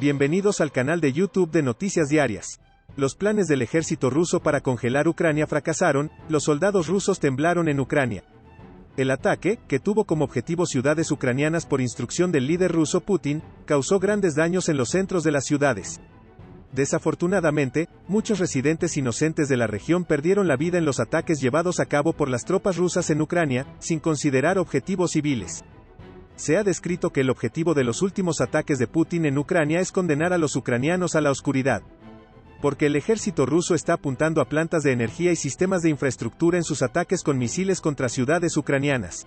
Bienvenidos al canal de YouTube de Noticias Diarias. Los planes del ejército ruso para congelar Ucrania fracasaron, los soldados rusos temblaron en Ucrania. El ataque, que tuvo como objetivo ciudades ucranianas por instrucción del líder ruso Putin, causó grandes daños en los centros de las ciudades. Desafortunadamente, muchos residentes inocentes de la región perdieron la vida en los ataques llevados a cabo por las tropas rusas en Ucrania, sin considerar objetivos civiles. Se ha descrito que el objetivo de los últimos ataques de Putin en Ucrania es condenar a los ucranianos a la oscuridad. Porque el ejército ruso está apuntando a plantas de energía y sistemas de infraestructura en sus ataques con misiles contra ciudades ucranianas.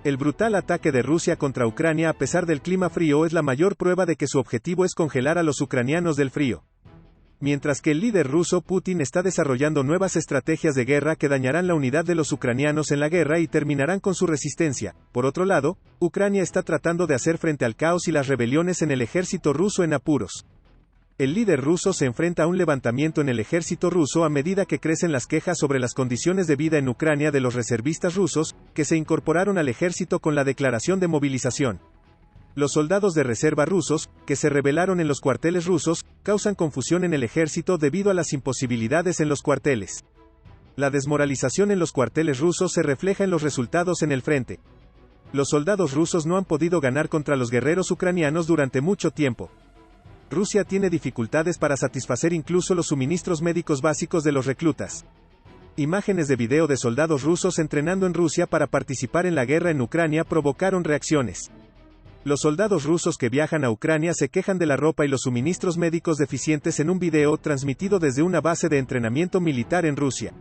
El brutal ataque de Rusia contra Ucrania a pesar del clima frío es la mayor prueba de que su objetivo es congelar a los ucranianos del frío. Mientras que el líder ruso Putin está desarrollando nuevas estrategias de guerra que dañarán la unidad de los ucranianos en la guerra y terminarán con su resistencia. Por otro lado, Ucrania está tratando de hacer frente al caos y las rebeliones en el ejército ruso en apuros. El líder ruso se enfrenta a un levantamiento en el ejército ruso a medida que crecen las quejas sobre las condiciones de vida en Ucrania de los reservistas rusos, que se incorporaron al ejército con la declaración de movilización. Los soldados de reserva rusos, que se rebelaron en los cuarteles rusos, causan confusión en el ejército debido a las imposibilidades en los cuarteles. La desmoralización en los cuarteles rusos se refleja en los resultados en el frente. Los soldados rusos no han podido ganar contra los guerreros ucranianos durante mucho tiempo. Rusia tiene dificultades para satisfacer incluso los suministros médicos básicos de los reclutas. Imágenes de video de soldados rusos entrenando en Rusia para participar en la guerra en Ucrania provocaron reacciones. Los soldados rusos que viajan a Ucrania se quejan de la ropa y los suministros médicos deficientes en un video transmitido desde una base de entrenamiento militar en Rusia.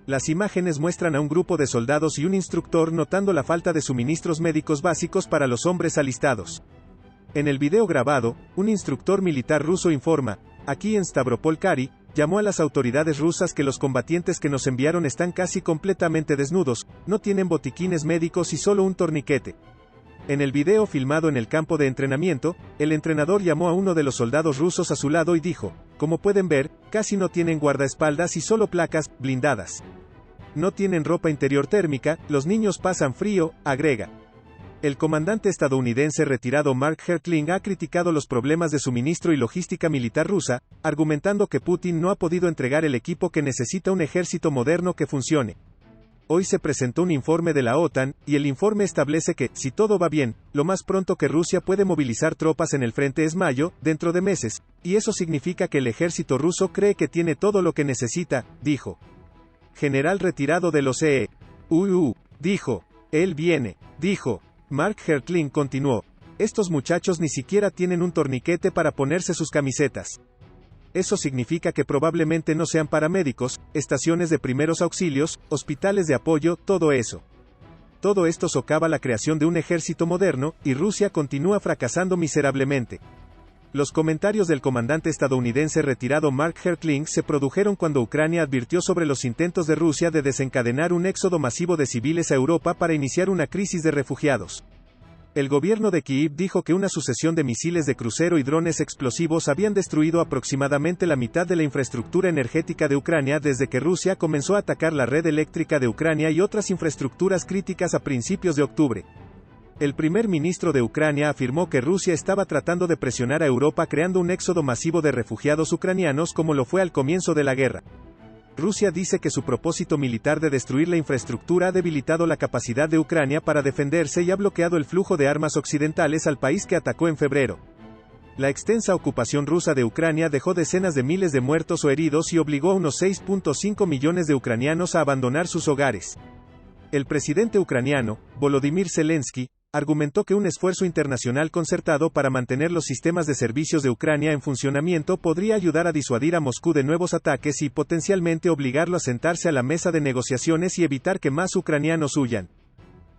Las imágenes muestran a un grupo de soldados y un instructor notando la falta de suministros médicos básicos para los hombres alistados. En el video grabado, un instructor militar ruso informa, aquí en Stavropol Kari, llamó a las autoridades rusas que los combatientes que nos enviaron están casi completamente desnudos, no tienen botiquines médicos y solo un torniquete. En el video filmado en el campo de entrenamiento, el entrenador llamó a uno de los soldados rusos a su lado y dijo, como pueden ver, casi no tienen guardaespaldas y solo placas blindadas. No tienen ropa interior térmica, los niños pasan frío, agrega. El comandante estadounidense retirado Mark Hertling ha criticado los problemas de suministro y logística militar rusa, argumentando que Putin no ha podido entregar el equipo que necesita un ejército moderno que funcione. Hoy se presentó un informe de la OTAN, y el informe establece que, si todo va bien, lo más pronto que Rusia puede movilizar tropas en el frente es mayo, dentro de meses, y eso significa que el ejército ruso cree que tiene todo lo que necesita, dijo. General retirado de los dijo. Él viene, dijo. Mark Hertling continuó. Estos muchachos ni siquiera tienen un torniquete para ponerse sus camisetas. Eso significa que probablemente no sean paramédicos, estaciones de primeros auxilios, hospitales de apoyo, todo eso. Todo esto socava la creación de un ejército moderno, y Rusia continúa fracasando miserablemente. Los comentarios del comandante estadounidense retirado Mark Hertling se produjeron cuando Ucrania advirtió sobre los intentos de Rusia de desencadenar un éxodo masivo de civiles a Europa para iniciar una crisis de refugiados. El gobierno de Kiev dijo que una sucesión de misiles de crucero y drones explosivos habían destruido aproximadamente la mitad de la infraestructura energética de Ucrania desde que Rusia comenzó a atacar la red eléctrica de Ucrania y otras infraestructuras críticas a principios de octubre. El primer ministro de Ucrania afirmó que Rusia estaba tratando de presionar a Europa creando un éxodo masivo de refugiados ucranianos como lo fue al comienzo de la guerra. Rusia dice que su propósito militar de destruir la infraestructura ha debilitado la capacidad de Ucrania para defenderse y ha bloqueado el flujo de armas occidentales al país que atacó en febrero. La extensa ocupación rusa de Ucrania dejó decenas de miles de muertos o heridos y obligó a unos 6.5 millones de ucranianos a abandonar sus hogares. El presidente ucraniano, Volodymyr Zelensky, argumentó que un esfuerzo internacional concertado para mantener los sistemas de servicios de Ucrania en funcionamiento podría ayudar a disuadir a Moscú de nuevos ataques y potencialmente obligarlo a sentarse a la mesa de negociaciones y evitar que más ucranianos huyan.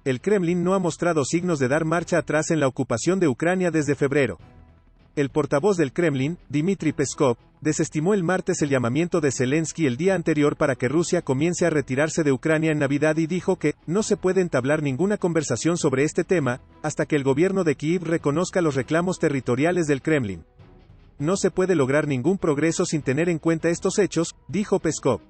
El Kremlin no ha mostrado signos de dar marcha atrás en la ocupación de Ucrania desde febrero. El portavoz del Kremlin, Dmitry Peskov, desestimó el martes el llamamiento de Zelensky el día anterior para que Rusia comience a retirarse de Ucrania en Navidad y dijo que no se puede entablar ninguna conversación sobre este tema hasta que el gobierno de Kiev reconozca los reclamos territoriales del Kremlin. No se puede lograr ningún progreso sin tener en cuenta estos hechos, dijo Peskov.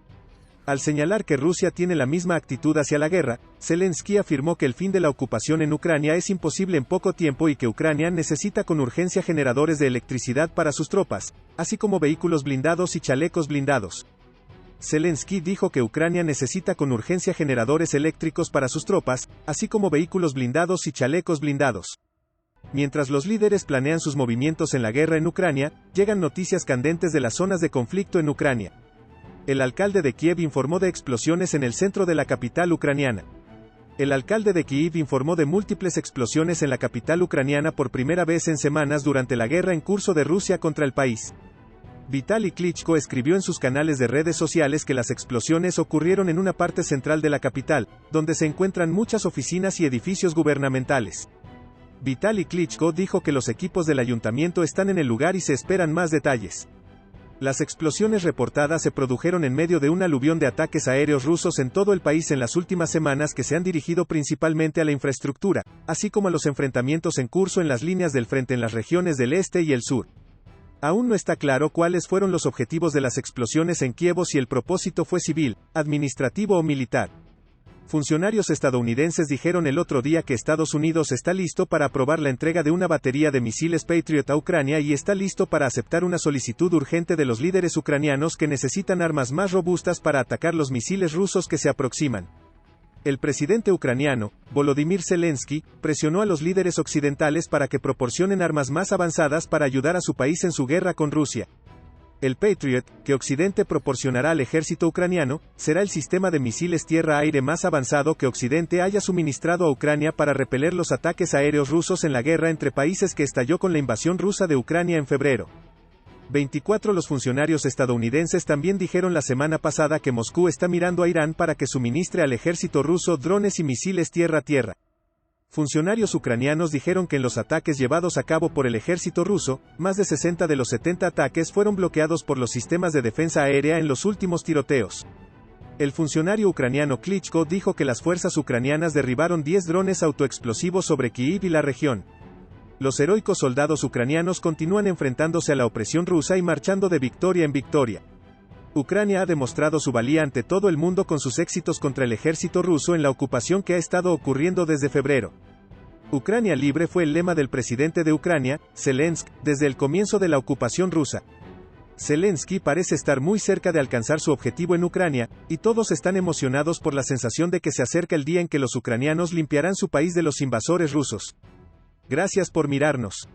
Al señalar que Rusia tiene la misma actitud hacia la guerra, Zelensky afirmó que el fin de la ocupación en Ucrania es imposible en poco tiempo y que Ucrania necesita con urgencia generadores de electricidad para sus tropas, así como vehículos blindados y chalecos blindados. Zelensky dijo que Ucrania necesita con urgencia generadores eléctricos para sus tropas, así como vehículos blindados y chalecos blindados. Mientras los líderes planean sus movimientos en la guerra en Ucrania, llegan noticias candentes de las zonas de conflicto en Ucrania. El alcalde de Kiev informó de explosiones en el centro de la capital ucraniana. El alcalde de Kiev informó de múltiples explosiones en la capital ucraniana por primera vez en semanas durante la guerra en curso de Rusia contra el país. Vitaly Klitschko escribió en sus canales de redes sociales que las explosiones ocurrieron en una parte central de la capital, donde se encuentran muchas oficinas y edificios gubernamentales. Vitaly Klitschko dijo que los equipos del ayuntamiento están en el lugar y se esperan más detalles. Las explosiones reportadas se produjeron en medio de un aluvión de ataques aéreos rusos en todo el país en las últimas semanas que se han dirigido principalmente a la infraestructura, así como a los enfrentamientos en curso en las líneas del frente en las regiones del este y el sur. Aún no está claro cuáles fueron los objetivos de las explosiones en Kiev o si el propósito fue civil, administrativo o militar. Funcionarios estadounidenses dijeron el otro día que Estados Unidos está listo para aprobar la entrega de una batería de misiles Patriot a Ucrania y está listo para aceptar una solicitud urgente de los líderes ucranianos que necesitan armas más robustas para atacar los misiles rusos que se aproximan. El presidente ucraniano, Volodymyr Zelensky, presionó a los líderes occidentales para que proporcionen armas más avanzadas para ayudar a su país en su guerra con Rusia. El Patriot, que Occidente proporcionará al ejército ucraniano, será el sistema de misiles tierra-aire más avanzado que Occidente haya suministrado a Ucrania para repeler los ataques aéreos rusos en la guerra entre países que estalló con la invasión rusa de Ucrania en febrero. 24 Los funcionarios estadounidenses también dijeron la semana pasada que Moscú está mirando a Irán para que suministre al ejército ruso drones y misiles tierra-tierra. Funcionarios ucranianos dijeron que en los ataques llevados a cabo por el ejército ruso, más de 60 de los 70 ataques fueron bloqueados por los sistemas de defensa aérea en los últimos tiroteos. El funcionario ucraniano Klitschko dijo que las fuerzas ucranianas derribaron 10 drones autoexplosivos sobre Kyiv y la región. Los heroicos soldados ucranianos continúan enfrentándose a la opresión rusa y marchando de victoria en victoria. Ucrania ha demostrado su valía ante todo el mundo con sus éxitos contra el ejército ruso en la ocupación que ha estado ocurriendo desde febrero. Ucrania libre fue el lema del presidente de Ucrania, Zelensky, desde el comienzo de la ocupación rusa. Zelensky parece estar muy cerca de alcanzar su objetivo en Ucrania, y todos están emocionados por la sensación de que se acerca el día en que los ucranianos limpiarán su país de los invasores rusos. Gracias por mirarnos.